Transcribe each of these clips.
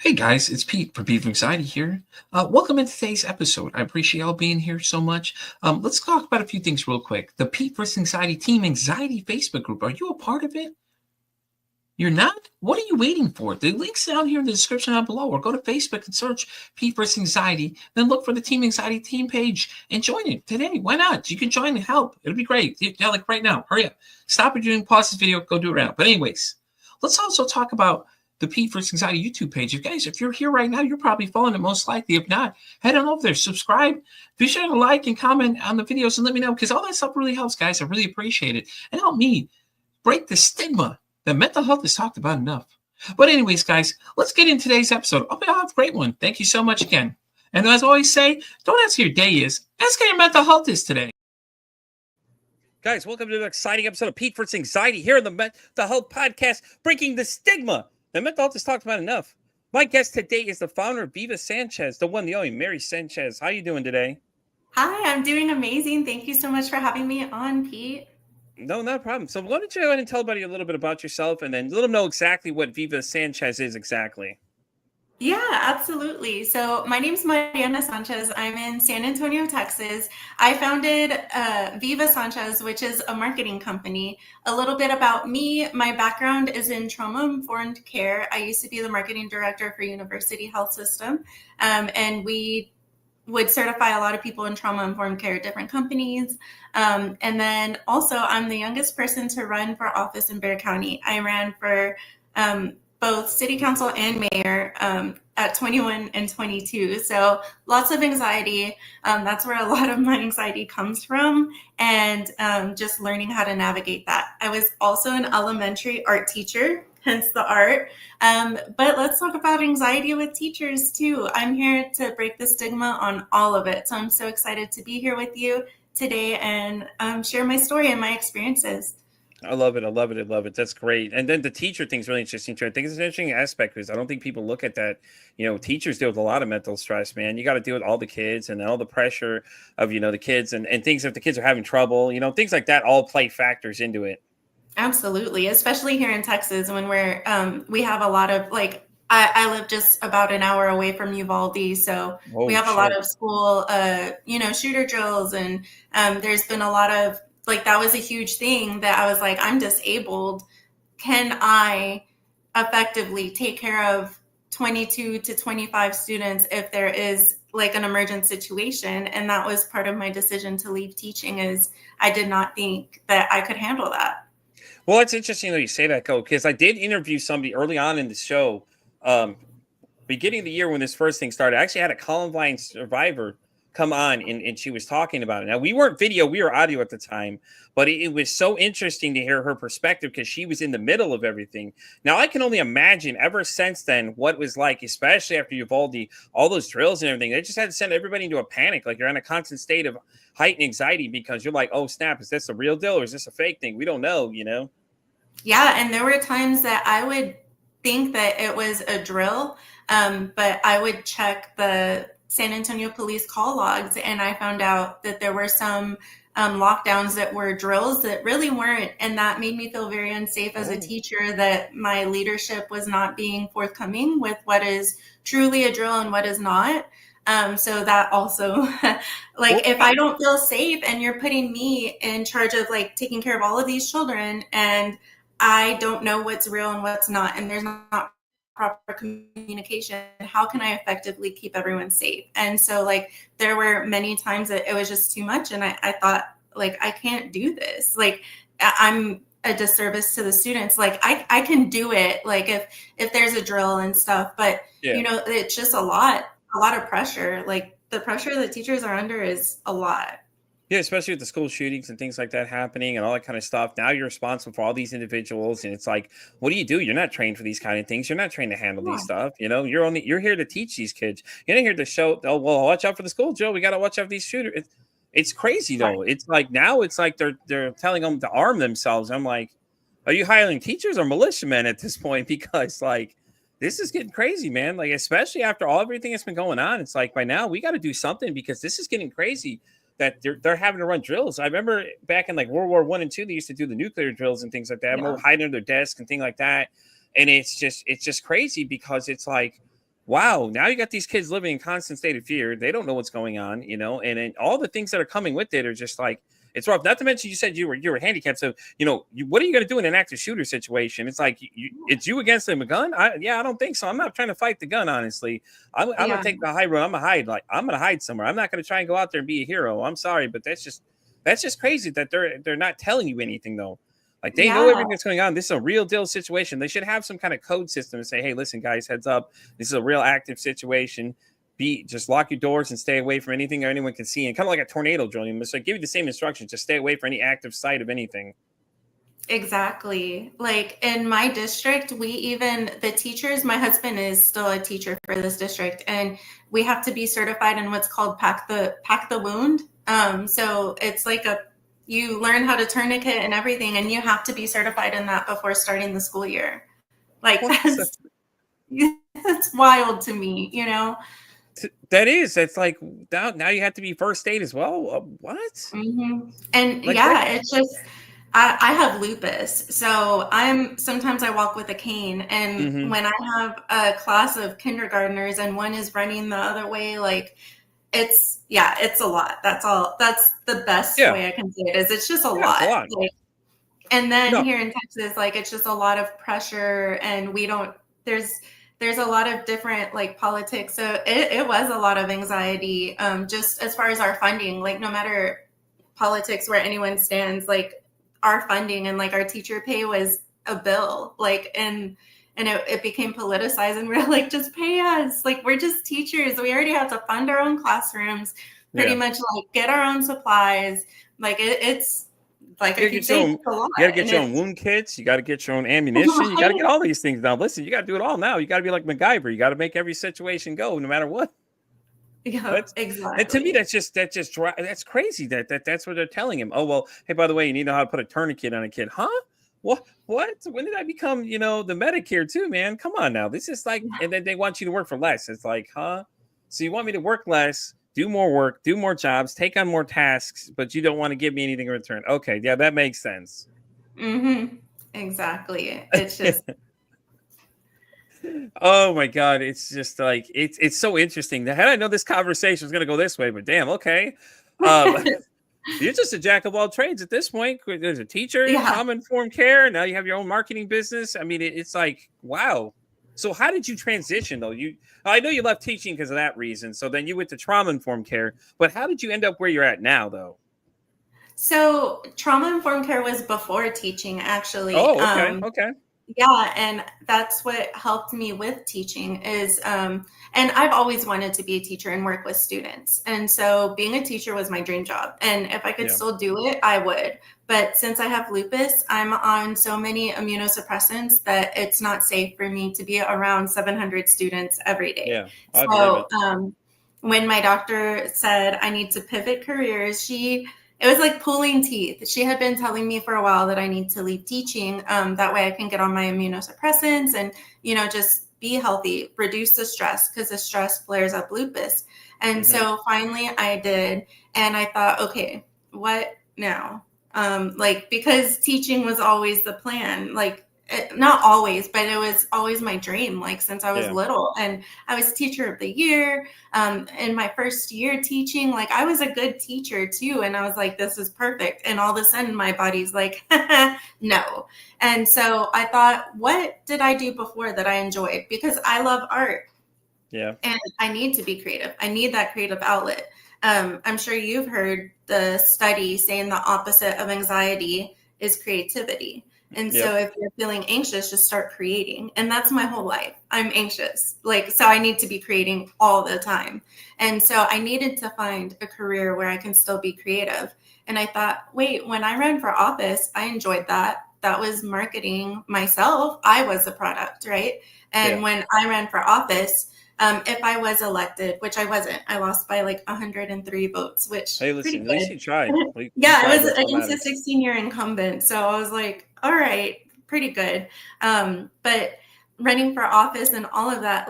Hey guys, it's Pete from Beef Anxiety here. Welcome in today's episode. I appreciate y'all being here so much. Let's talk about a few things real quick. The Pete vs. Anxiety Team Anxiety Facebook group. Are you a part of it? You're not? What are you waiting for? The link's down here in the description down below, or go to Facebook and search Pete vs. Anxiety. Then look for the Team Anxiety team page and join it today. Why not? You can join and help. It'll be great. Yeah, like right now. Hurry up. Stop what you're doing, pause this video, go do it right now. But anyways, let's also talk about the Pete vs. Anxiety YouTube page. If you're here right now, you're probably following it most likely. If not, head on over there, subscribe. Be sure to like and comment on the videos and let me know, because all that stuff really helps, guys. I really appreciate it. And help me break the stigma that mental health is talked about enough. But anyways, guys, let's get in today's episode. I'll have a great one. Thank you so much again. And as I always say, don't ask how your day is. Ask how your mental health is today. Guys, welcome to an exciting episode of Pete vs. Anxiety here on the Mental Health Podcast, breaking the stigma that mental health is talked about enough. My guest today is the founder of Viva Sanchez, the one, the only, Mary Sanchez. How are you doing today? Hi, I'm doing amazing. Thank you so much for having me on, Pete. No, not a problem. So why don't you go ahead and tell everybody a little bit about yourself and then let them know exactly what Viva Sanchez is exactly. Yeah, absolutely. So my name is Mariana Sanchez. I'm in San Antonio, Texas. I founded Viva Sanchez, which is a marketing company. A little bit about me. My background is in trauma-informed care. I used to be the marketing director for University Health System, and we would certify a lot of people in trauma-informed care at different companies. And then also, I'm the youngest person to run for office in Bexar County. I ran for both city council and mayor at 21 and 22. So lots of anxiety. That's where a lot of my anxiety comes from, and just learning how to navigate that. I was also an elementary art teacher, hence the art. But let's talk about anxiety with teachers too. I'm here to break the stigma on all of it. So I'm so excited to be here with you today and share my story and my experiences. I love it. I love it. I love it. That's great. And then the teacher thing's really interesting too. I think it's an interesting aspect because I don't think people look at that. You know, teachers deal with a lot of mental stress, man. You got to deal with all the kids and all the pressure of, the kids and things if the kids are having trouble, things like that all play factors into it. Absolutely. Especially here in Texas when we have a lot of I live just about an hour away from Uvalde. So we have a lot of school, shooter drills. And there's been a lot of that was a huge thing that I was like, I'm disabled. Can I effectively take care of 22 to 25 students if there is an emergent situation? And that was part of my decision to leave teaching, is I did not think that I could handle that. Well, it's interesting that you say that, Cole, because I did interview somebody early on in the show, beginning of the year when this first thing started. I actually had a Columbine survivor come on and she was talking about it. Now, we weren't video, we were audio at the time, but it was so interesting to hear her perspective because she was in the middle of everything. Now, I can only imagine ever since then what it was like, especially after Uvalde, all those drills and everything. They just had to send everybody into a panic. Like you're in a constant state of heightened anxiety because you're like, oh, snap, is this a real deal or is this a fake thing? We don't know, Yeah, and there were times that I would think that it was a drill, but I would check the San Antonio police call logs, and I found out that there were some lockdowns that were drills that really weren't, and that made me feel very unsafe as a teacher, that my leadership was not being forthcoming with what is truly a drill and what is not. So that also, if I don't feel safe and you're putting me in charge of taking care of all of these children, and I don't know what's real and what's not, and there's not proper communication, how can I effectively keep everyone safe? And so there were many times that it was just too much, and I thought I can't do this. I'm a disservice to the students. I can do it if there's a drill and stuff, but it's just a lot of pressure. The pressure that teachers are under is a lot. Yeah, especially with the school shootings and things like that happening and all that kind of stuff. Now you're responsible for all these individuals, and it's like, what do? You're not trained for these kind of things. You're not trained to handle these stuff. You're here to teach these kids. You're not here to show. Oh, well, watch out for the school, Joe. We got to watch out for these shooters. It's crazy though. Right. It's like now it's like they're telling them to arm themselves. I'm like, are you hiring teachers or militiamen at this point? Because this is getting crazy, man. Especially after everything that's been going on, it's like by now we got to do something because this is getting crazy. That they're having to run drills. I remember back in World War I and II, they used to do the nuclear drills and things like that. Yeah. Hiding under their desk and things like that. And it's just crazy because it's like wow, now you got these kids living in constant state of fear. They don't know what's going on, and all the things that are coming with it are just like it's rough. Not to mention, you said you were handicapped, so what are you going to do in an active shooter situation? It's like it's you against them a gun. I don't think so. I'm not trying to fight the gun, honestly. I'm gonna Yeah. take the high road. I'm gonna hide somewhere. I'm not gonna try and go out there and be a hero. I'm sorry, but that's just crazy that they're not telling you anything though. Like they know Yeah. everything that's going on. This is a real deal situation. They should have some kind of code system and say, hey, listen, guys, heads up. This is a real active situation. Just lock your doors and stay away from anything or anyone can see. And kind of like a tornado drill. It's like give you the same instructions. Just stay away from any active site of anything. Exactly. Like in my district, the teachers, my husband is still a teacher for this district, and we have to be certified in what's called pack the wound. So it's like you learn how to tourniquet and everything, and you have to be certified in that before starting the school year. Like that's wild to me, That's like now you have to be first aid as well. What? Mm-hmm. And like, it's just I have lupus, so sometimes I walk with a cane, and when I have a class of kindergartners and one is running the other way, like it's a lot. That's all. That's the best way I can say it is. It's just a lot. Like, and then here in Texas, like it's just a lot of pressure, and there's a lot of different like politics. So it was a lot of anxiety, just as far as our funding, like no matter politics where anyone stands, like our funding and like our teacher pay was a bill, like, and it became politicized, and we're like, just pay us. Like, we're just teachers. We already have to fund our own classrooms, pretty much like get our own supplies. Like it's like you gotta get your own wound kits. You got to get your own ammunition. You got to get all these things now. Listen, you got to do it all now. You got to be like MacGyver. You got to make every situation go, no matter what. Yeah, exactly. And to me, that's crazy. That's what they're telling him. Oh well, hey, by the way, you need to know how to put a tourniquet on a kid, huh? What? When did I become, the Medicare too, man? Come on now. This is like, and then they want you to work for less. It's like, huh? So you want me to work less, do more work, do more jobs, take on more tasks, but you don't want to give me anything in return. Okay, yeah, that makes sense. Mm-hmm. Exactly. It's just. Oh my God, it's just like it's so interesting. Had I known this conversation was going to go this way, but damn, okay. You're just a jack of all trades at this point. There's a teacher, trauma-informed care. Now you have your own marketing business. I mean, it's like, wow. So how did you transition though? I know you left teaching because of that reason. So then you went to trauma-informed care, but how did you end up where you're at now though? So trauma-informed care was before teaching, actually. Oh, okay. Okay. Yeah, and that's what helped me with teaching is, and I've always wanted to be a teacher and work with students. And so being a teacher was my dream job. And if I could still do it, I would. But since I have lupus, I'm on so many immunosuppressants that it's not safe for me to be around 700 students every day. Yeah, so when my doctor said I need to pivot careers, it was like pulling teeth. She had been telling me for a while that I need to leave teaching. That way I can get on my immunosuppressants and, just be healthy, reduce the stress, because the stress flares up lupus. And so finally I did. And I thought, okay, what now? Because teaching was always the plan, not always, but it was always my dream, since I was little. And I was teacher of the year. In my first year teaching, I was a good teacher too. And I was like, this is perfect. And all of a sudden my body's like, no. And so I thought, what did I do before that I enjoyed? Because I love art. Yeah. And I need to be creative. I need that creative outlet. I'm sure you've heard the study saying the opposite of anxiety is creativity. And so if you're feeling anxious, just start creating. And that's my whole life. I'm anxious. So I need to be creating all the time. And so I needed to find a career where I can still be creative. And I thought, wait, when I ran for office, I enjoyed that. That was marketing myself. I was the product, right? And when I ran for office, if I was elected, which I wasn't, I lost by 103 votes, which hey, listen, at least you tried. I was against a 16-year incumbent. So I was like, all right, pretty good. But running for office and all of that,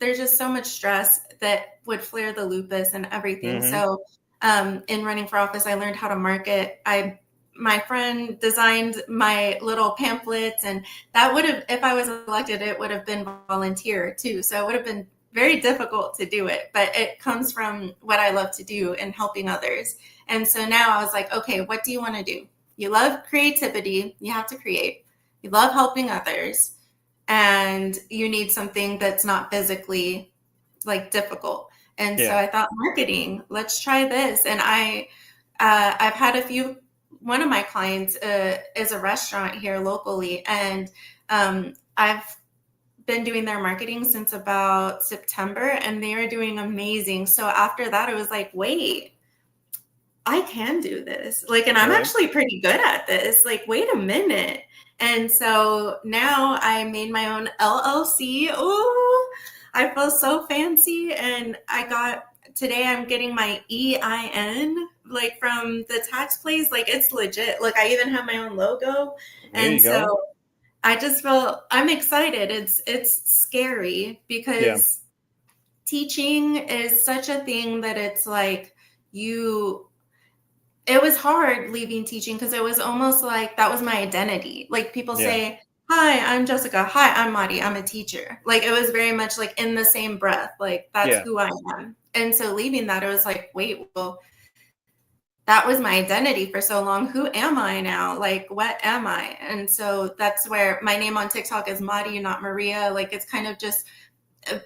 there's just so much stress that would flare the lupus and everything. So in running for office, I learned how to market. My friend designed my little pamphlets, and that would have, if I was elected, it would have been volunteer too. So it would have been very difficult to do it, but it comes from what I love to do and helping others. And so now I was like, okay, what do you want to do? You love creativity. You have to create. You love helping others, and you need something that's not physically like difficult. And so I thought, marketing, let's try this. And I've had one of my clients is a restaurant here locally, and I've been doing their marketing since about September, and they are doing amazing. So after that, it was like, wait, I can do this. Like, and I'm actually pretty good at this. Like, wait a minute. And so now I made my own LLC. Ooh, I feel so fancy. And today I'm getting my EIN, like from the tax place. Like, it's legit. Like, I even have my own logo. And so I just feel, I'm excited. It's scary because teaching is such a thing that it's like it was hard leaving teaching because it was almost like that was my identity. Like, people say, hi, I'm Jessica. Hi, I'm Madi. I'm a teacher. Like, it was very much like in the same breath. Like, that's who I am. And so leaving that, it was like, wait, well, that was my identity for so long. Who am I now? Like, what am I? And so that's where my name on TikTok is Madi, not Maria. Like, it's kind of just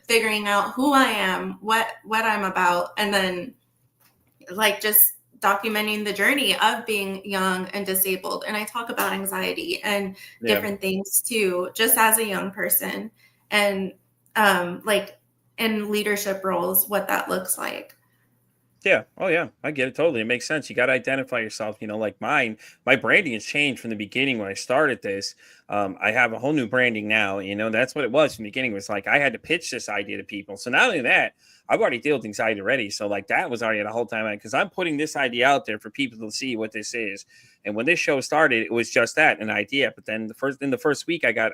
figuring out who I am, what I'm about, and then like just documenting the journey of being young and disabled. And I talk about anxiety and different things too, just as a young person, and like in leadership roles, what that looks like. Yeah. Oh, yeah. I get it. Totally. It makes sense. You got to identify yourself. Like my branding has changed from the beginning when I started this. I have a whole new branding now. That's what it was from the beginning. It was like I had to pitch this idea to people. So not only that, I've already dealt with anxiety already. So like that was already the whole time, because I'm putting this idea out there for people to see what this is. And when this show started, it was just that, an idea. But then in the first week, I got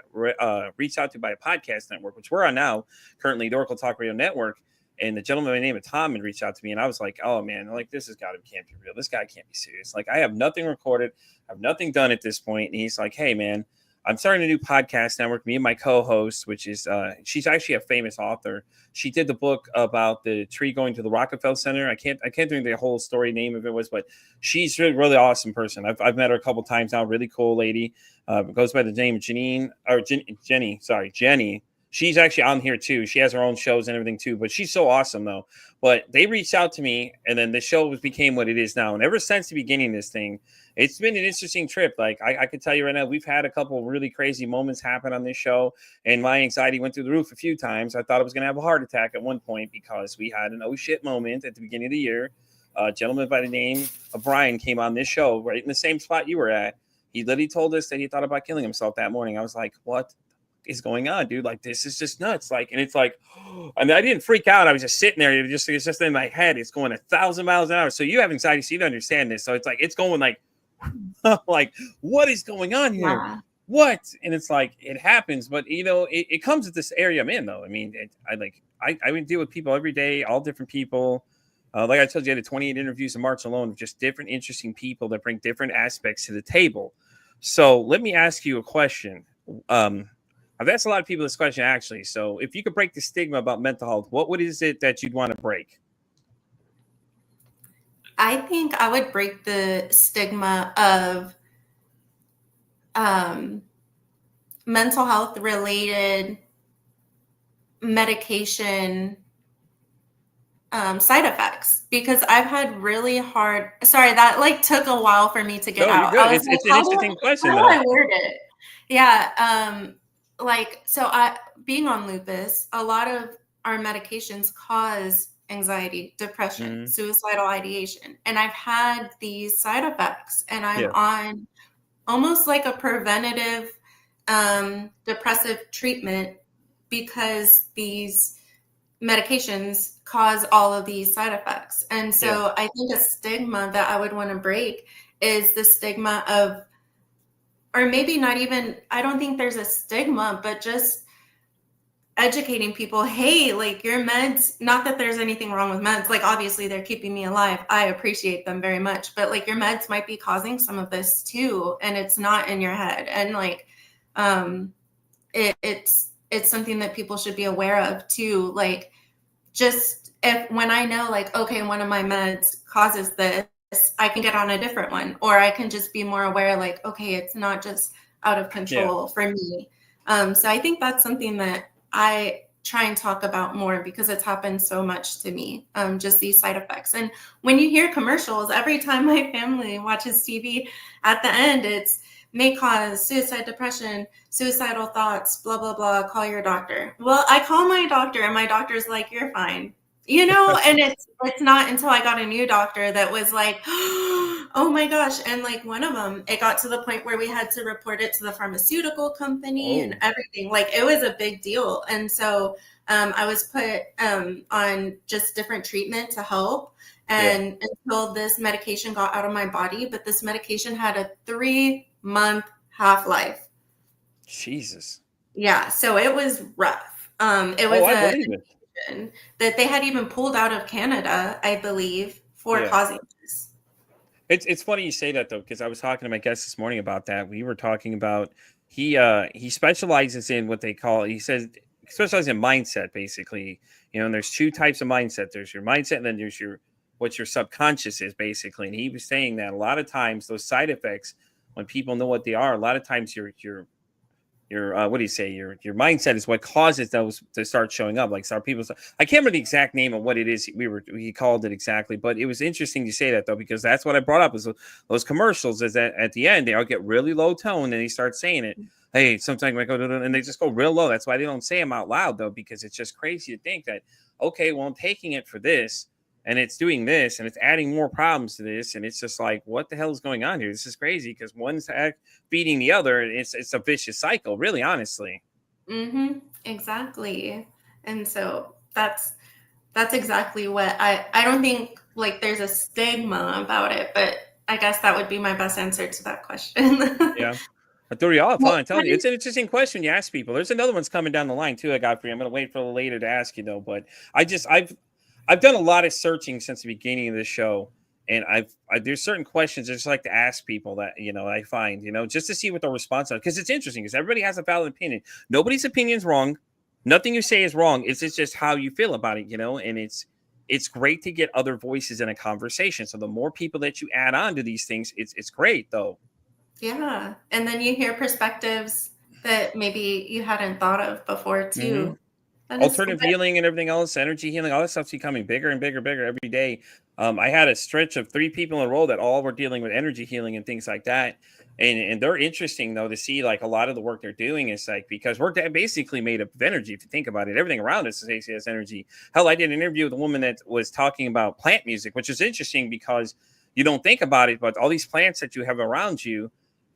reached out to by a podcast network, which we're on now, currently the Oracle Talk Radio Network. And the gentleman by the name of Tom had reached out to me, and I was like, oh man, like this can't be real. This guy can't be serious. Like, I have nothing recorded. I have nothing done at this point. And he's like, hey man, I'm starting a new podcast network. Me and my co-host, which is, she's actually a famous author. She did the book about the tree going to the Rockefeller Center. I can't think the whole story name of it was, but she's a really awesome person. I've met her a couple times now. Really cool lady. Goes by the name of Jenny. She's actually on here too. She has her own shows and everything too, but she's so awesome though. But they reached out to me, and then the show became what it is now. And ever since the beginning of this thing, it's been an interesting trip. Like I can tell you right now, we've had a couple really crazy moments happen on this show, and my anxiety went through the roof a few times. I thought I was going to have a heart attack at one point because we had an oh shit moment at the beginning of the year. A gentleman by the name of Brian came on this show right in the same spot you were at. He literally told us that he thought about killing himself that morning. I was like, what is going on, dude? Like, this is just nuts. Like, and it's like, I mean, I didn't freak out. I was just sitting there. It's just in my head. It's going 1,000 miles an hour. So you have anxiety, so you don't understand this. So it's like, it's going like, like, what is going on here? Yeah. What? And it's like, it happens, but it comes at this area I'm in though. I mean, I would deal with people every day, all different people. Like I told you, I had 28 interviews in March alone of just different interesting people that bring different aspects to the table. So let me ask you a question. I've asked a lot of people this question, actually. So if you could break the stigma about mental health, what is it that you'd want to break? I think I would break the stigma of mental health related medication side effects, because I've had really hard, sorry, that like took a while for me to get out. You're good. It's an interesting question though. How do I word it? Yeah. Like, so being on lupus, a lot of our medications cause anxiety, depression, suicidal ideation. And I've had these side effects, and I'm on almost like a preventative depressive treatment because these medications cause all of these side effects. And so I think a stigma that I would want to break is the stigma of, or maybe not even, I don't think there's a stigma, but just educating people, hey, like your meds, not that there's anything wrong with meds, like obviously they're keeping me alive. I appreciate them very much, but like your meds might be causing some of this too, and it's not in your head. And like it's something that people should be aware of too. Like just if when I know like, okay, one of my meds causes this, I can get on a different one, or I can just be more aware, like, okay, it's not just out of control for me. So I think that's something that I try and talk about more because it's happened so much to me, just these side effects. And when you hear commercials, every time my family watches TV, at the end, it's may cause suicide, depression, suicidal thoughts, blah, blah, blah, call your doctor. Well, I call my doctor and my doctor's like, you're fine. And it's not until I got a new doctor that was like, oh my gosh. And like one of them, it got to the point where we had to report it to the pharmaceutical company and everything. Like it was a big deal. And so I was put on just different treatment to help. And until this medication got out of my body, but this medication had a 3-month half-life. Jesus. Yeah. So it was rough. It was that they had even pulled out of Canada, I believe, for causing this. It's funny you say that though, because I was talking to my guest this morning about that. We were talking about he specializes in what they call, he says, specializes in mindset, basically. And there's two types of mindset. There's your mindset, and then there's what your subconscious is, basically. And he was saying that a lot of times those side effects, when people know what they are, a lot of times your what do you say? Your mindset is what causes those to start showing up. Like I can't remember the exact name of what it is he called it exactly, but it was interesting to say that though, because that's what I brought up is those commercials is that at the end they all get really low tone and they start saying it. Hey, sometimes I go and they just go real low. That's why they don't say them out loud though, because it's just crazy to think that, okay, well, I'm taking it for this and it's doing this and it's adding more problems to this. And it's just like, what the hell is going on here? This is crazy because one's feeding the other. It's a vicious cycle, really, honestly. Mm-hmm. Exactly. And so that's exactly what I don't think like there's a stigma about it, but I guess that would be my best answer to that question. Yeah. I'm telling you, it's an interesting question you ask people. There's another one's coming down the line too. I got for you. I'm going to wait for later to ask you though, but I've done a lot of searching since the beginning of the show, and there's certain questions I just like to ask people that I find just to see what their response are, because it's interesting because everybody has a valid opinion. Nobody's opinion is wrong. Nothing you say is wrong. It's just how you feel about it, and it's great to get other voices in a conversation. So the more people that you add on to these things, it's great though. Yeah, and then you hear perspectives that maybe you hadn't thought of before too. Mm-hmm. Alternative healing and everything else, energy healing, all that stuff's becoming bigger and bigger every day. I had a stretch of 3 people in a row that all were dealing with energy healing and things like that. And they're interesting though to see like a lot of the work they're doing is like, because we're basically made up of energy. If you think about it, everything around us is energy. Hell, I did an interview with a woman that was talking about plant music, which is interesting because you don't think about it, but all these plants that you have around you,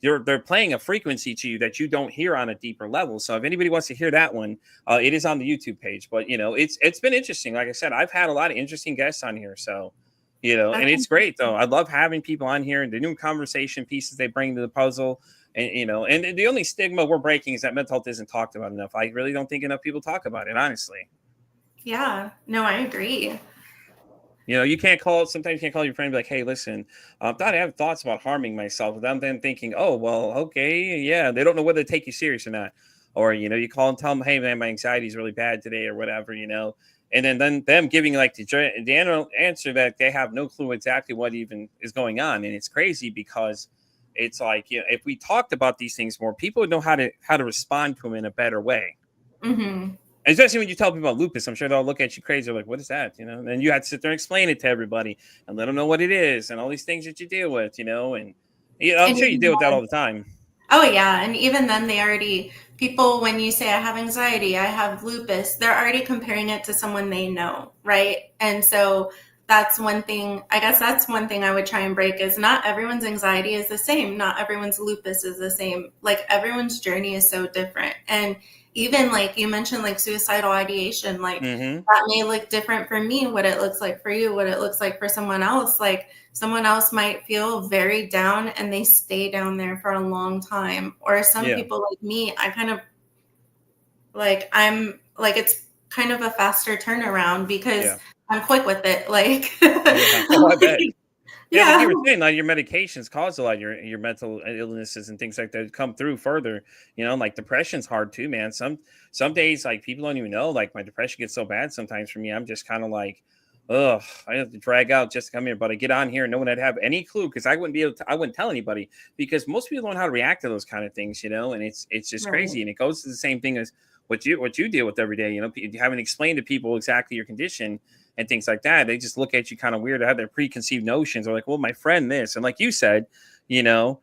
they're playing a frequency to you that you don't hear on a deeper level. So if anybody wants to hear that one, it is on the YouTube page. But it's been interesting. Like I said, I've had a lot of interesting guests on here. So and it's great though. I love having people on here and the new conversation pieces they bring to the puzzle. And and the only stigma we're breaking is that mental health isn't talked about enough. I really don't think enough people talk about it, honestly. Yeah, no, I agree. You sometimes you can't call your friend and be like, hey, listen, I have thoughts about harming myself without them thinking, oh, well, okay, yeah. They don't know whether to take you serious or not. Or, you call and tell them, hey, man, my anxiety is really bad today or whatever, And then them giving like the answer that they have no clue exactly what even is going on. And it's crazy because it's like, if we talked about these things more, people would know how to respond to them in a better way. Mm-hmm. Especially when you tell people about lupus, I'm sure they'll look at you crazy. They're like, what is that? And then you have to sit there and explain it to everybody and let them know what it is and all these things that you deal with, and I'm sure you deal with that all the time. Oh yeah. And even then people, when you say I have anxiety, I have lupus, they're already comparing it to someone they know. Right. And so that's one thing, I guess that's one thing I would try and break is not everyone's anxiety is the same. Not everyone's lupus is the same. Like everyone's journey is so different. And even like you mentioned, like suicidal ideation, like that may look different for me, what it looks like for you, what it looks like for someone else. Like someone else might feel very down and they stay down there for a long time. Or some people like me, I kind of like, I'm like, it's kind of a faster turnaround because I'm quick with it. Like, Yeah, like Yeah. you were saying, like your medications cause a lot of your mental illnesses and things like that come through further. Like depression's hard too, man. Some days, like people don't even know. Like my depression gets so bad sometimes for me, I'm just kind of like, ugh, I have to drag out just to come here. But I get on here and no one would have any clue because I wouldn't be able to. I wouldn't tell anybody because most people don't know how to react to those kind of things, and it's just Right. crazy. And it goes to the same thing as what you deal with every day. You haven't explained to people exactly your condition and things like that. They just look at you kind of weird. They have their preconceived notions. They're like, well, my friend this. And like you said, no,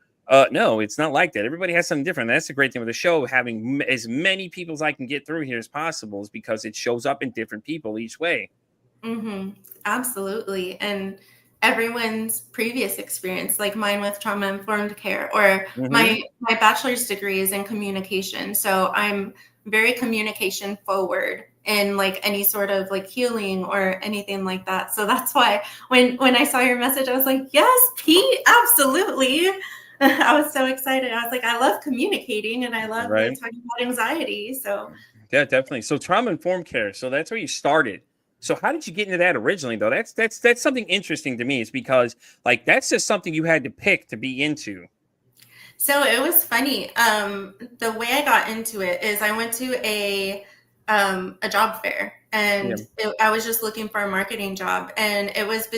it's not like that. Everybody has something different. That's the great thing with the show, having as many people as I can get through here as possible is because it shows up in different people each way. Mm-hmm. Absolutely. And everyone's previous experience, like mine with trauma-informed care, or Mm-hmm. my bachelor's degree is in communication. So I'm very communication forward in like any sort of like healing or anything like that. So that's why when I saw your message, I was like, yes, Pete, absolutely. I was so excited. I was like, I love communicating and I love like Right. talking about anxiety. So Yeah, definitely. So trauma informed care. So that's where you started. So how did you get into that originally though? That's something interesting to me. Is because like that's just something you had to pick to be into. So it was funny. The way I got into it is I went to a job fair, Yeah. and I was just looking for a marketing job, and it was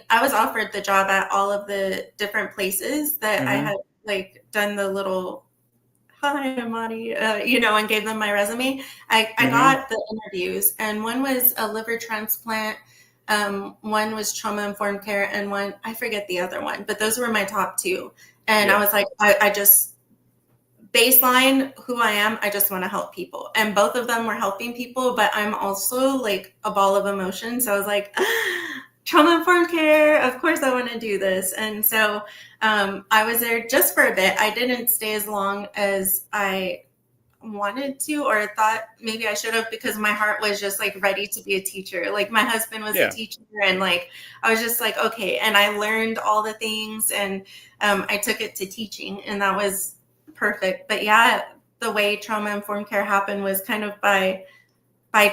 I was offered the job at all of the different places that I Mm-hmm. had like done the little hi Amadi, and gave them my resume. I Mm-hmm. got the interviews, and one was a liver transplant. One was trauma informed care, and one, I forget the other one, but those were my top two. And I Yeah. was like, I just baseline who I am. I just want to help people. And both of them were helping people, but I'm also like a ball of emotion. So I was like, trauma informed care. Of course I want to do this. And so I was there just for a bit. I didn't stay as long as I wanted to or thought maybe I should have, because my heart was just like ready to be a teacher. Like my husband was a Yeah. teacher, and like I was just like, okay. And I learned all the things, and I took it to teaching, and that was perfect. But yeah, the way trauma informed care happened was kind of by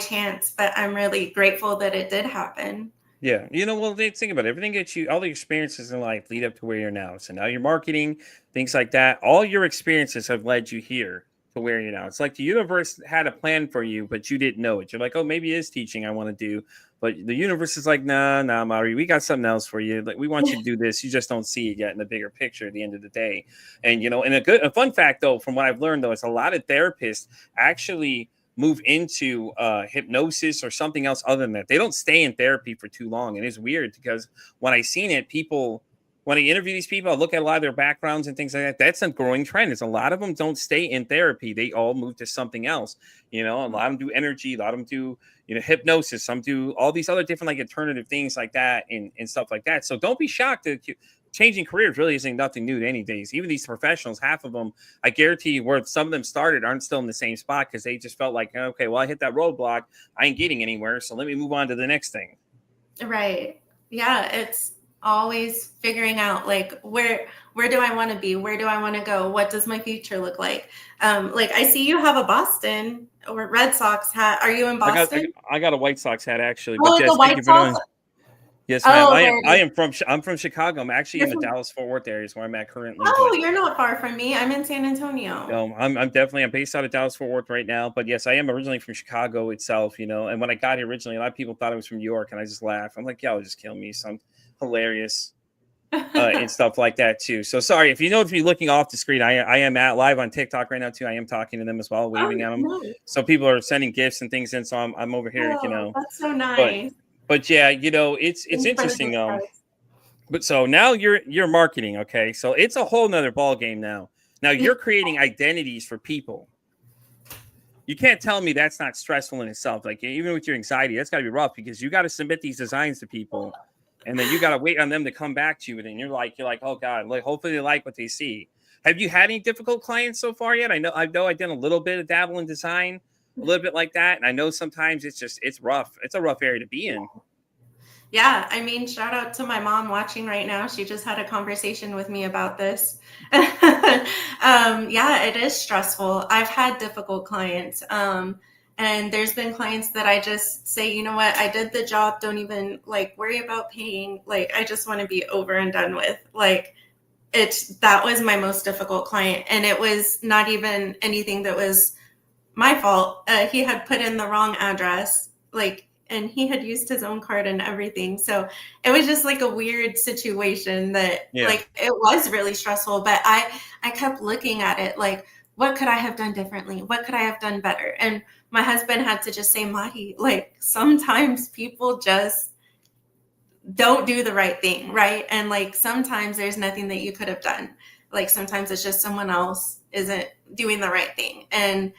chance, but I'm really grateful that it did happen. Yeah. Well, think about it. Everything that all the experiences in life lead up to where you're now. So now you're marketing, things like that. All your experiences have led you here to where you're now. It's like the universe had a plan for you, but you didn't know it. You're like, oh, maybe it is teaching I want to do. But the universe is like, nah, Mari, we got something else for you. Like, we want you to do this. You just don't see it yet in the bigger picture at the end of the day. And a fun fact, though, from what I've learned, though, is a lot of therapists actually move into hypnosis or something else other than that. They don't stay in therapy for too long. And it's weird because when I seen it, when I interview these people, I look at a lot of their backgrounds and things like that. That's a growing trend. Is a lot of them don't stay in therapy. They all move to something else. A lot of them do energy, a lot of them do, hypnosis. Some do all these other different like alternative things like that and stuff like that. So don't be shocked that changing careers really isn't nothing new to any days. Even these professionals, half of them, I guarantee you, where some of them started aren't still in the same spot because they just felt like, okay, well, I hit that roadblock. I ain't getting anywhere. So let me move on to the next thing. Right. Yeah, it's always figuring out like where do I want to be? Where do I want to go? What does my future look like? Like I see you have a Boston or Red Sox hat. Are you in I got Boston? I got a White Sox hat actually, but Oh, the yes, thank White you for Sox. knowing. Yes, ma'am. Oh, there it is. I'm from Chicago. I'm actually You're in the from, Dallas Fort Worth area is where I'm at currently, but oh, you're not far from me. I'm in San Antonio. I'm based out of Dallas Fort Worth right now, but yes, I am originally from Chicago itself, and when I got here originally, a lot of people thought I was from New York, and I just laughed. I'm like, y'all just kill me. So I'm hilarious. And stuff like that too. So sorry if you know, if you're looking off the screen, I am at live on TikTok right now too. I am talking to them as well, Oh, waving at them. nice. So people are sending gifts and things in. So I'm over here, Oh, that's so but nice. yeah, it's Thanks for the interesting. gift cards. But so now you're marketing, okay? So it's a whole nother ball game now. Now you're creating identities for people. You can't tell me that's not stressful in itself. Like even with your anxiety, that's got to be rough because you got to submit these designs to people, and then you got to wait on them to come back to you. And then you're like, oh God, like hopefully they like what they see. Have you had any difficult clients so far yet? I know I did a little bit of dabble in design, a little bit like that, and I know sometimes it's rough. It's a rough area to be in. Yeah, I mean, shout out to my mom watching right now. She just had a conversation with me about this. Yeah, it is stressful. I've had difficult clients. And there's been clients that I just say, you know what, I did the job. Don't even like worry about paying. Like, I just want to be over and done with. Like, that was my most difficult client. And it was not even anything that was my fault. He had put in the wrong address, like, and he had used his own card and everything. So it was just like a weird situation that like, it was really stressful, but I kept looking at it like, what could I have done differently? What could I have done better? And my husband had to just say, Mahi, like, sometimes people just don't do the right thing, right? And like, sometimes there's nothing that you could have done. Like, sometimes it's just someone else isn't doing the right thing. And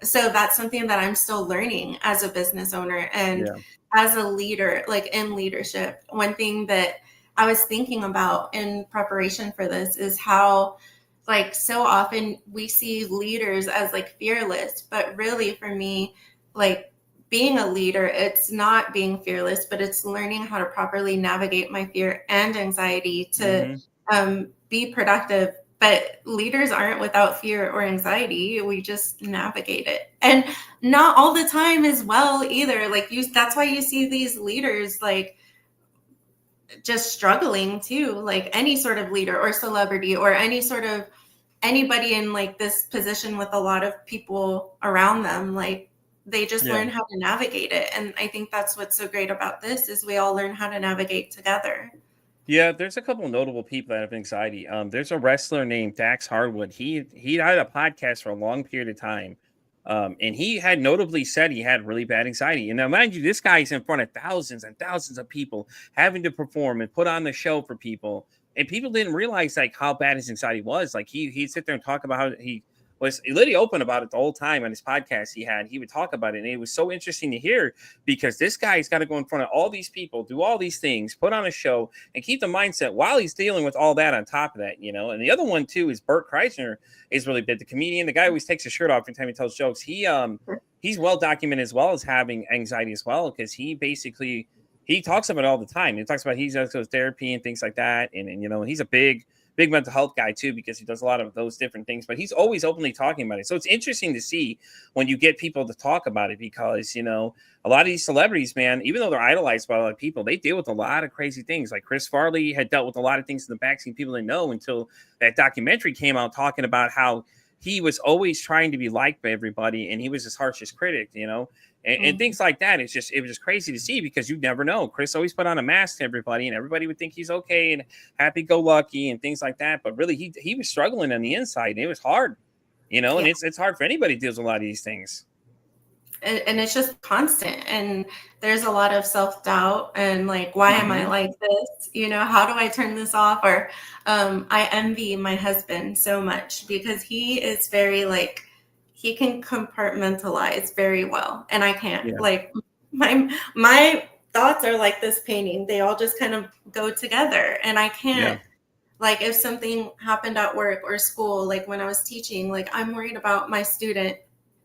so that's something that I'm still learning as a business owner and as a leader, like in leadership. One thing that I was thinking about in preparation for this is how, like, so often we see leaders as like fearless, but really for me, like, being a leader, it's not being fearless, but it's learning how to properly navigate my fear and anxiety to be productive. But leaders aren't without fear or anxiety. We just navigate it. And not all the time as well either. Like, that's why you see these leaders like just struggling too, like any sort of leader or celebrity or any sort of anybody in like this position with a lot of people around them. Like, they just learn how to navigate it. And I think that's what's so great about this is we all learn how to navigate together. Yeah, there's a couple notable people that have anxiety. There's a wrestler named Dax Harwood. He had a podcast for a long period of time. And he had notably said he had really bad anxiety. And now, mind you, this guy's in front of thousands and thousands of people having to perform and put on the show for people. And people didn't realize like how bad his anxiety was. Like he'd sit there and talk about how he was literally open about it the whole time on his podcast he would talk about it. And it was so interesting to hear because this guy's got to go in front of all these people, do all these things, put on a show and keep the mindset while he's dealing with all that on top of that, you know. And the other one too is Bert Kreischer is really big. The comedian, the guy who always takes his shirt off every time he tells jokes. He's well documented as well as having anxiety as well, because he talks about it all the time. He talks about he goes to therapy and things like that. And you know, he's a big mental health guy too, because he does a lot of those different things, but he's always openly talking about it. So it's interesting to see when you get people to talk about it, because, you know, a lot of these celebrities, man, even though they're idolized by a lot of people, they deal with a lot of crazy things. Like Chris Farley had dealt with a lot of things in the backseat people didn't know until that documentary came out talking about how he was always trying to be liked by everybody. And he was his harshest critic, you know, and things like that. It was just crazy to see, because you never know. Chris always put on a mask to everybody, and everybody would think he's okay and happy-go-lucky and things like that. But really, he was struggling on the inside, and it was hard, you know. And it's hard for anybody who deals with a lot of these things. And it's just constant, and there's a lot of self-doubt and like, why am I like this? You know, how do I turn this off? Or I envy my husband so much, because he is very like, he can compartmentalize very well, and I can't. Like, my thoughts are like this painting. They all just kind of go together, and I can't. Like, if something happened at work or school, like when I was teaching, like, I'm worried about my student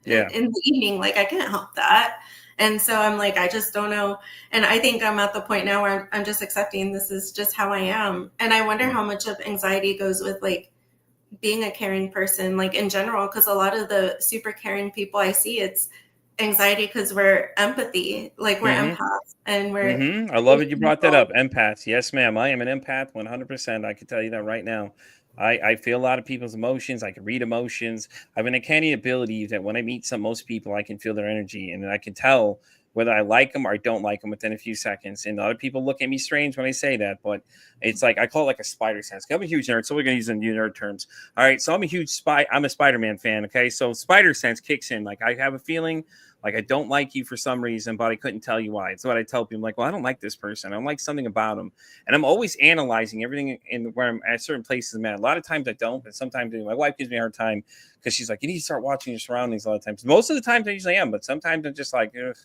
in the evening. Like, I can't help that. And so I'm like, I just don't know. And I think I'm at the point now where I'm just accepting this is just how I am. And I wonder how much of anxiety goes with like being a caring person, like in general, because a lot of the super caring people I see, it's anxiety because we're empathy, like we're empaths, and we're. I love it. You brought that up. Empaths. Yes, ma'am. I am an empath 100%. I can tell you that right now. I feel a lot of people's emotions. I can read emotions. I have an uncanny ability that when I meet most people, I can feel their energy, and I can tell whether I like them or I don't like them within a few seconds. And a lot of people look at me strange when I say that, but it's like, I call it like a spider sense. I'm a huge nerd, so we're going to use the new nerd terms. All right, so I'm a Spider-Man fan, okay? So spider sense kicks in. Like, I have a feeling like I don't like you for some reason, but I couldn't tell you why. It's what I tell people. I'm like, well, I don't like this person. I don't like something about them. And I'm always analyzing everything in where I'm at certain places, man. A lot of times I don't, but sometimes my wife gives me a hard time because she's like, you need to start watching your surroundings a lot of times. Most of the times I usually am, but sometimes I'm just like, ugh,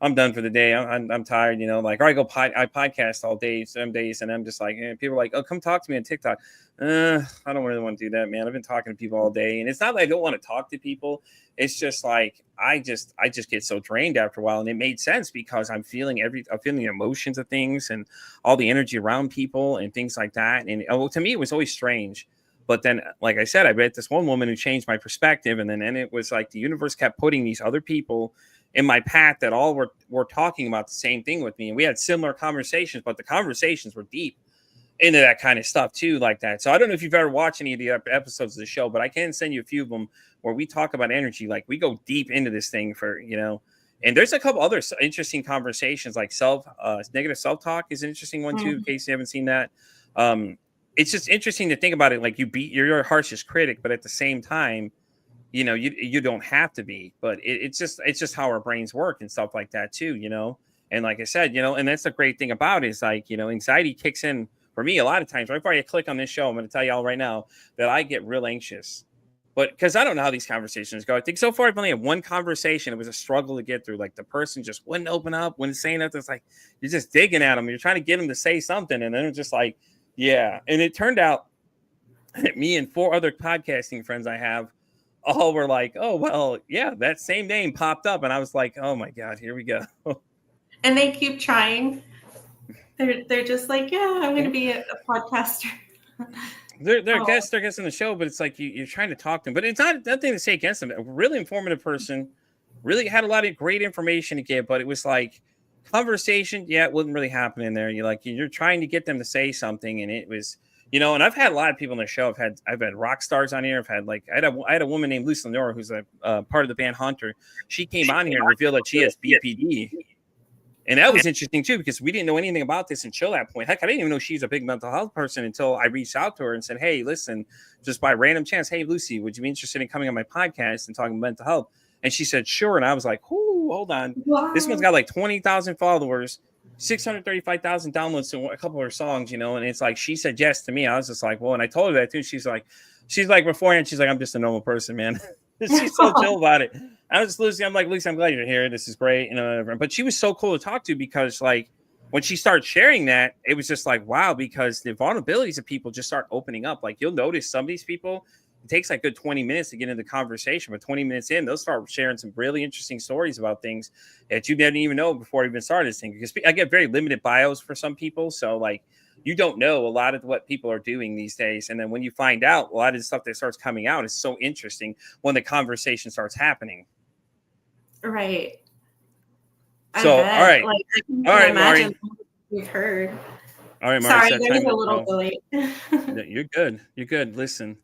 I'm done for the day. I'm tired, you know, like, or I podcast all day, some days, and I'm just like, people are like, oh, come talk to me on TikTok. I don't really want to do that, man. I've been talking to people all day, and it's not that I don't want to talk to people. It's just like, I just get so drained after a while, and it made sense because I'm feeling the emotions of things and all the energy around people and things like that. And to me, it was always strange But then, like I said, I met this one woman who changed my perspective. And then it was like the universe kept putting these other people in my path that all were talking about the same thing with me. And we had similar conversations, but the conversations were deep into that kind of stuff too, like that. So I don't know if you've ever watched any of the episodes of the show, but I can send you a few of them where we talk about energy. Like we go deep into this thing for, and there's a couple other interesting conversations like negative self-talk is an interesting one too, in case you haven't seen that. It's just interesting to think about it. Like you're your harshest critic, but at the same time, you don't have to be, but it's just how our brains work and stuff like that too, And like I said, and that's the great thing about it is like, anxiety kicks in for me a lot of times. Right before I click on this show, I'm going to tell y'all right now that I get real anxious, but because I don't know how these conversations go. I think so far I've only had one conversation. It was a struggle to get through. Like the person just wouldn't open up, wouldn't say nothing. It's like, you're just digging at them. You're trying to get them to say something. And then it's just like, yeah. And it turned out that me and 4 other podcasting friends I have all were like, oh, well, yeah, that same name popped up. And I was like, oh my God, here we go. And they keep trying. They're just like, yeah, I'm going to be a podcaster. They're guests on the show, but it's like you're trying to talk to them. But it's not nothing to say against them. A really informative person, really had a lot of great information to give, but it was like conversation. Yeah, it wouldn't really happen in there. You're trying to get them to say something, and it was, and I've had a lot of people on the show. I've had rock stars on here. I had a woman named Lucy Lenora, who's a part of the band Hunter. She came on here and revealed that she has BPD. And that was interesting too, because we didn't know anything about this until that point. Heck, I didn't even know she's a big mental health person until I reached out to her and said, hey, listen, just by random chance, hey, Lucy, would you be interested in coming on my podcast and talking about mental health? And she said, sure. And I was like, ooh, hold on. Wow. This one's got like 20,000 followers, 635,000 downloads to a couple of her songs, and it's like, she said yes to me. I was just like, well, and I told her that too. She's like beforehand, she's like, I'm just a normal person, man. She's so chill about it. I was Lucy. I'm like, Lucy, I'm glad you're here. This is great. But she was so cool to talk to because like when she started sharing that, it was just like, wow, because the vulnerabilities of people just start opening up. Like you'll notice some of these people, it takes like good 20 minutes to get into the conversation, but 20 minutes in, they'll start sharing some really interesting stories about things that you didn't even know before you even started this thing. Because I get very limited bios for some people. So like, you don't know a lot of what people are doing these days. And then when you find out, a lot of the stuff that starts coming out is so interesting when the conversation starts happening. Right. So, all right. Like, I can all right, imagine Mari. We've heard. All right, Sorry, Mari. there was a little delay. You're good. You're good. Listen,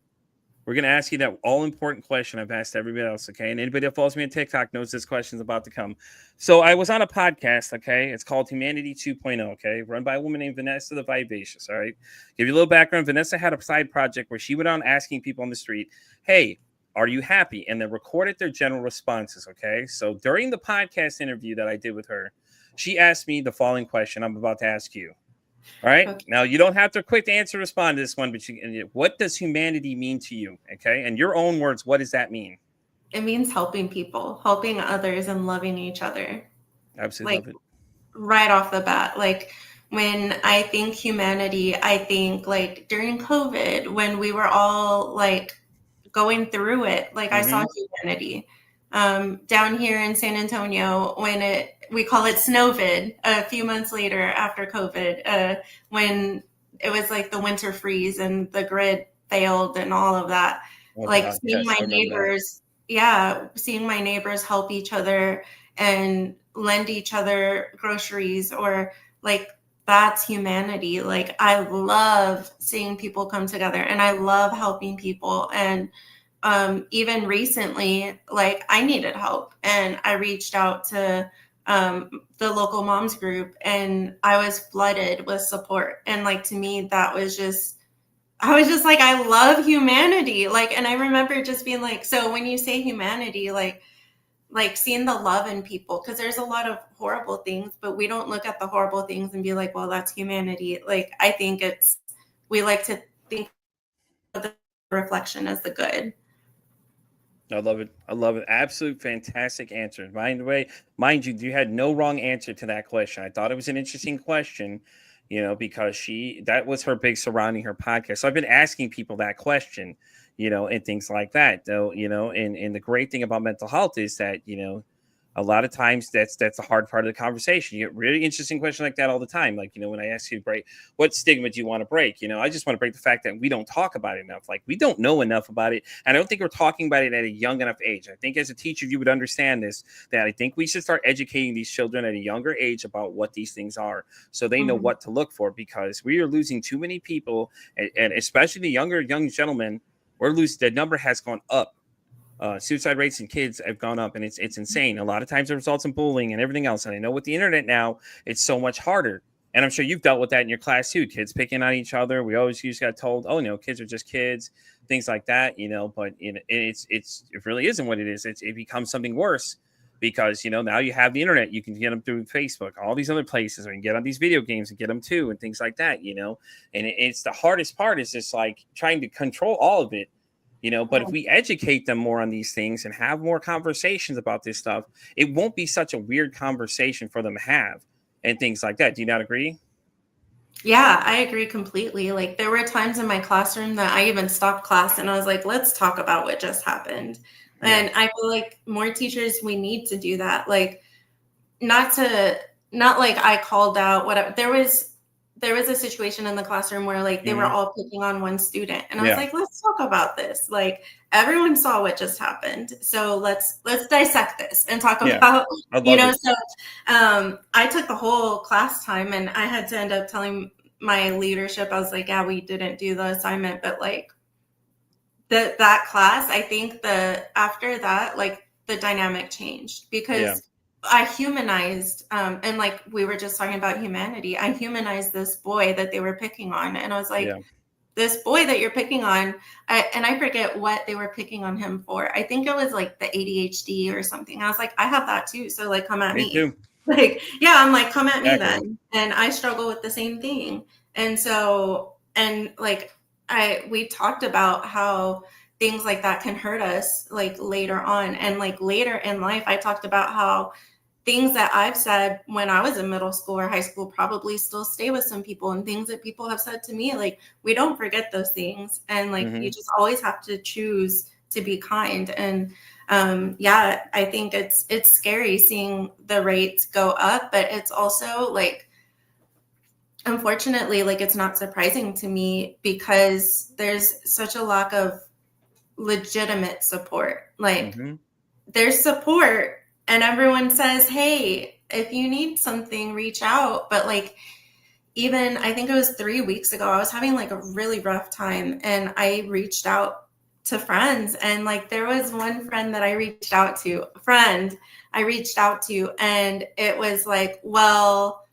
we're going to ask you that all-important question I've asked everybody else, okay? And anybody that follows me on TikTok knows this question's about to come. So I was on a podcast, okay? It's called Humanity 2.0, okay? Run by a woman named Vanessa the Vivacious, all right? Give you a little background. Vanessa had a side project where she went on asking people on the street, hey, are you happy? And then recorded their general responses, okay? So during the podcast interview that I did with her, she asked me the following question I'm about to ask you. All right. Okay. Now, you don't have to quick answer, respond to this one, but what does humanity mean to you? Okay. In your own words, what does that mean? It means helping people, helping others, and loving each other. Absolutely. Like, love it. Right off the bat. Like, when I think humanity, I think like during COVID, when we were all like going through it, like I saw humanity. Down here in San Antonio, when we call it Snowvid, a few months later after COVID, when it was like the winter freeze and the grid failed and all of that, seeing my neighbors, seeing my neighbors help each other and lend each other groceries, or like, that's humanity. Like, I love seeing people come together, and I love helping people. And even recently, like, I needed help, and I reached out to the local moms group, and I was flooded with support. And like, to me, I was just like, I love humanity. Like, and I remember just being like, so when you say humanity, like seeing the love in people, because there's a lot of horrible things, but we don't look at the horrible things and be like, well, that's humanity. Like, I think we like to think of the reflection as the good. I love it. I love it. Absolute fantastic answer. Mind you, you had no wrong answer to that question. I thought it was an interesting question, because that was her big surrounding her podcast. So I've been asking people that question, and things like that, though, and the great thing about mental health is that, a lot of times that's the hard part of the conversation. You get really interesting questions like that all the time. Like, when I ask you to break, what stigma do you want to break? I just want to break the fact that we don't talk about it enough. Like, we don't know enough about it. And I don't think we're talking about it at a young enough age. I think as a teacher, you would understand this, that I think we should start educating these children at a younger age about what these things are, so they know what to look for, because we are losing too many people, and especially the young gentlemen. The number has gone up. Suicide rates in kids have gone up, and it's insane. A lot of times it results in bullying and everything else. And I know with the internet now, it's so much harder. And I'm sure you've dealt with that in your class too. Kids picking on each other. We always just got told, oh, kids are just kids, things like that, but it really isn't what it is. It becomes something worse, because, now you have the internet. You can get them through Facebook, all these other places, or you can get on these video games and get them too, and things like that, and it's the hardest part is just like trying to control all of it. But if we educate them more on these things and have more conversations about this stuff, it won't be such a weird conversation for them to have, and things like that. Do you not agree? Yeah, I agree completely. Like, there were times in my classroom that I even stopped class and I was like, let's talk about what just happened. Yeah. And I feel like more teachers, we need to do that. Like, not like I called out whatever. There was a situation in the classroom where like they were all picking on one student, and I was like, let's talk about this. Like, everyone saw what just happened, so let's dissect this and talk about, So I took the whole class time, and I had to end up telling my leadership, I was like, yeah, we didn't do the assignment, but like that class, I think after that, like, the dynamic changed, because I humanized, and like we were just talking about humanity, I humanized this boy that they were picking on. And I was like, this boy that you're picking on, and I forget what they were picking on him for. I think it was like the ADHD or something. I was like, I have that too. So like, come at me. Too. Like, yeah, I'm like, come at me then. And I struggle with the same thing. And so, and like, we talked about how things like that can hurt us like later on. And like later in life, I talked about how things that I've said when I was in middle school or high school probably still stay with some people, and things that people have said to me, like, we don't forget those things. And like, you just always have to choose to be kind. And I think it's scary seeing the rates go up, but it's also like, unfortunately, like, it's not surprising to me, because there's such a lack of legitimate support. Like, there's support, and everyone says, hey, if you need something, reach out. But like, even I think it was 3 weeks ago, I was having like a really rough time, and I reached out to friends. And like, there was one friend that I reached out to, and it was like, well,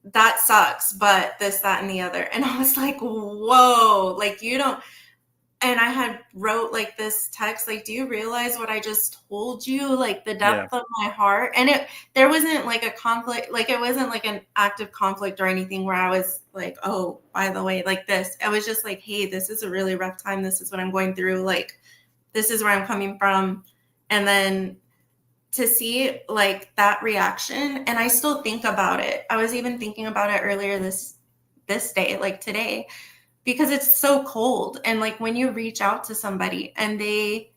that sucks, but this, that, and the other. And I was like, whoa, like, you don't. And I had wrote like this text, like, do you realize what I just told you? Like, the depth of my heart. And there wasn't like a conflict, like, it wasn't like an active conflict or anything where I was like, oh, by the way, like this. I was just like, hey, this is a really rough time. This is what I'm going through. Like, this is where I'm coming from. And then to see like that reaction, and I still think about it. I was even thinking about it earlier this day, like today, because it's so cold. And like, when you reach out to somebody and they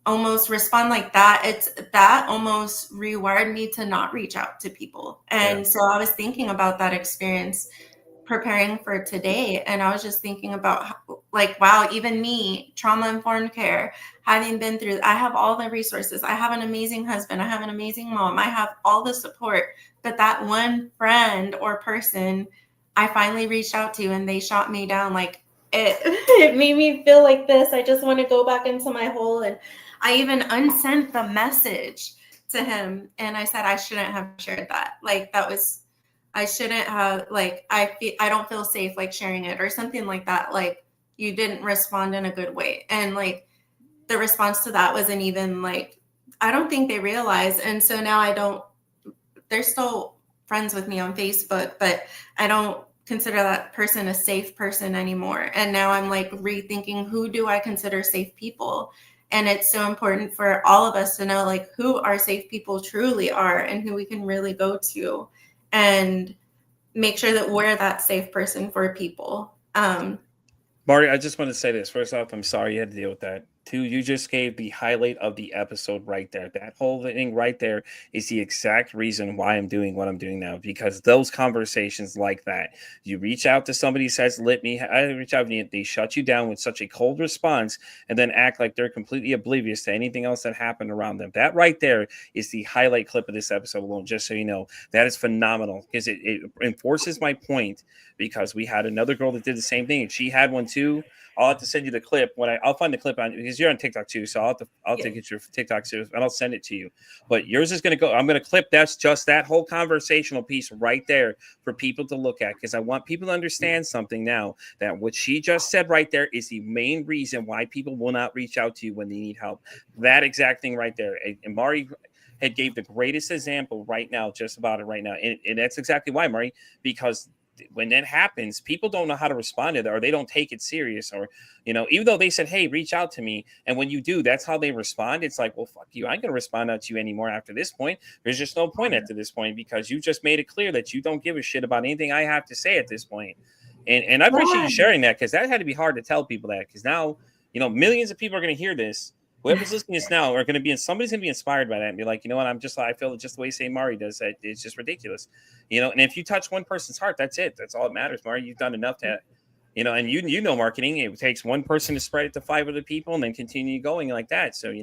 almost respond like that, that almost rewired me to not reach out to people. And so I was thinking about that experience preparing for today. And I was just thinking about how, like, wow, even me, trauma-informed care, having been through, I have all the resources. I have an amazing husband. I have an amazing mom. I have all the support. But that one friend or person I finally reached out to, and they shot me down. Like, it made me feel like this. I just want to go back into my hole. And I even unsent the message to him. And I said, I shouldn't have shared that. Like, I shouldn't have, like, I don't feel safe, like, sharing it or something like that. Like, you didn't respond in a good way. And like, the response to that wasn't even like, I don't think they realized. And so now they're still friends with me on Facebook, but I don't consider that person a safe person anymore. And now I'm like rethinking, who do I consider safe people? And it's so important for all of us to know like who our safe people truly are and who we can really go to, and make sure that we're that safe person for people. Marty, I just want to say this. First off, I'm sorry you had to deal with that. Dude, you just gave the highlight of the episode right there. That whole thing right there is the exact reason why I'm doing what I'm doing now. Because those conversations like that, you reach out to somebody who says, "Let me," I reach out and they shut you down with such a cold response, and then act like they're completely oblivious to anything else that happened around them. That right there is the highlight clip of this episode alone. Just so you know, that is phenomenal because it enforces my point. Because we had another girl that did the same thing, and she had one too. I'll have to send you the clip when I'll find the clip on because you're on TikTok too. So I'll Yeah. take it your TikTok series and I'll send it to you. But yours is going to go. I'm going to clip that's just that whole conversational piece right there for people to look at because I want people to understand something now that what she just said right there is the main reason why people will not reach out to you when they need help. That exact thing right there. And Mari had gave the greatest example right now, just about it right now, and that's exactly why, Mari, because when that happens, people don't know how to respond to that, or they don't take it serious, or even though they said, "Hey, reach out to me," and when you do, that's how they respond. It's like, "Well, fuck you, I ain't gonna respond out to you anymore after this point." There's just no point after this point because you just made it clear that you don't give a shit about anything I have to say at this point. And I appreciate you sharing that because that had to be hard to tell people that because now millions of people are going to hear this. Whoever's listening to this now are going to be somebody's going to be inspired by that and be like, you know what, I feel just the way St. Mari does that. It's just ridiculous, and if you touch one person's heart, that's it. That's all that matters, Mari. You've done enough to, and marketing. It takes one person to spread it to 5 other people and then continue going like that. So,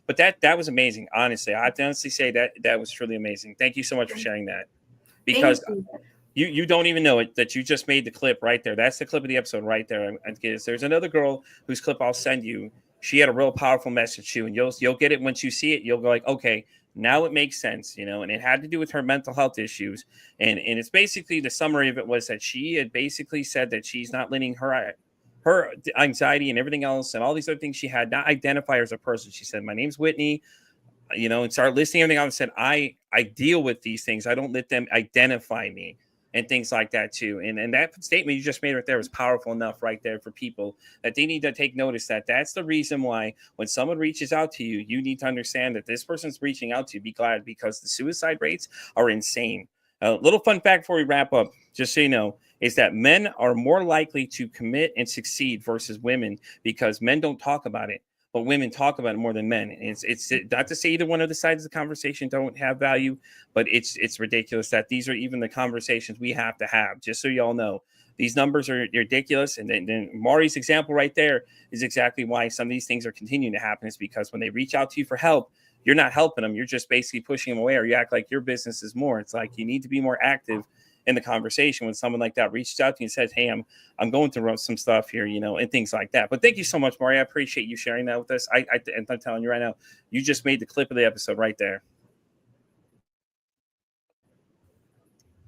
but that was amazing. Honestly, I have to honestly say that was truly amazing. Thank you so much for sharing that because you don't even know it that you just made the clip right there. That's the clip of the episode right there. There's another girl whose clip I'll send you. She had a real powerful message too, and you'll get it once you see it. You'll go like, okay, now it makes sense, and it had to do with her mental health issues. And it's basically the summary of it was that she had basically said that she's not letting her anxiety and everything else and all these other things she had not identify her as a person. She said, "My name's Whitney," and started listing everything out and said, I deal with these things. I don't let them identify me. And things like that too. And that statement you just made right there was powerful enough right there for people that they need to take notice that that's the reason why when someone reaches out to you, you need to understand that this person's reaching out to you. Be glad because the suicide rates are insane. A little fun fact before we wrap up, just so you know, is that men are more likely to commit and succeed versus women because men don't talk about it. But women talk about it more than men. And it's not to say either one of the sides of the conversation don't have value, but it's ridiculous that these are even the conversations we have to have. Just so y'all know, these numbers are ridiculous. And then Mari's example right there is exactly why some of these things are continuing to happen. Is because when they reach out to you for help, you're not helping them. You're just basically pushing them away, or you act like your business is more. It's like you need to be more active in the conversation when someone like that reaches out to you and says, "Hey, I'm going through some stuff here," and things like that. But thank you so much, Mari. I appreciate you sharing that with us. I'm telling you right now, you just made the clip of the episode right there.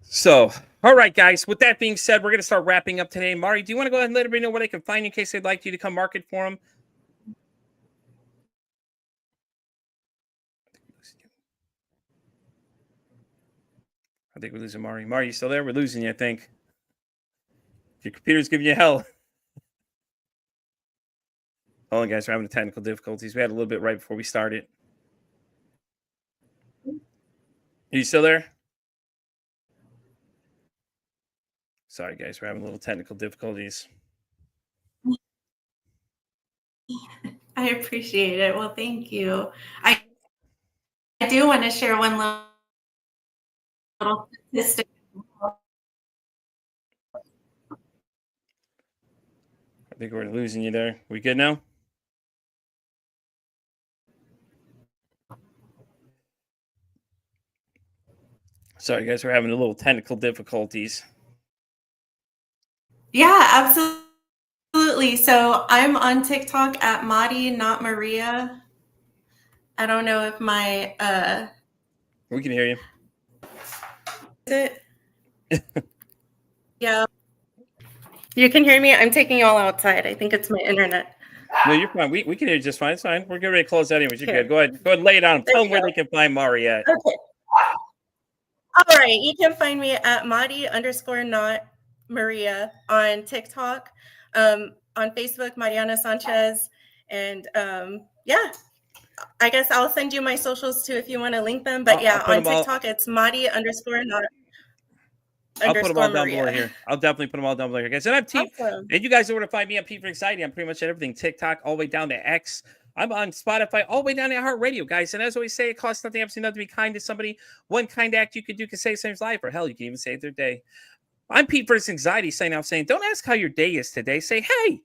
So, all right, guys. With that being said, we're going to start wrapping up today. Mari, do you want to go ahead and let everybody know where they can find you in case they'd like you to come market for them? I think we're losing Mari. Mari, you still there? We're losing you, I think. Your computer's giving you hell. Hold on, guys. We're having technical difficulties. We had a little bit right before we started. Are you still there? Sorry, guys. We're having a little technical difficulties. I appreciate it. Well, thank you. I do want to share one little statistic. I think we're losing you there. We good now? Sorry, guys. We're having a little technical difficulties. Yeah, absolutely. So I'm on TikTok at Madi, not Maria. I don't know if my We can hear you. Is it? Yeah. You can hear me? I'm taking y'all outside. I think it's my internet. No, you're fine. We can hear you just fine. It's fine. We're getting ready to close that anyways. You're good. Go ahead and lay it on them. Tell them where they can find Mari at. Okay. All right. You can find me at Madi_not Maria on TikTok, on Facebook, Mariana Sanchez. And yeah, I guess I'll send you my socials too if you want to link them. But yeah, on TikTok, it's Madi_not. I'll put them all down below here. I'll definitely put them all down below here, guys. And I'm and you guys know where to find me. I'm Pete for Anxiety. I'm pretty much at everything. TikTok all the way down to X. I'm on Spotify all the way down to iHeartRadio, guys. And as I always say, it costs nothing, absolutely nothing to be kind to somebody. One kind act you could do can save someone's life, or hell, you can even save their day. I'm Pete versus Anxiety saying, don't ask how your day is today. Say, hey,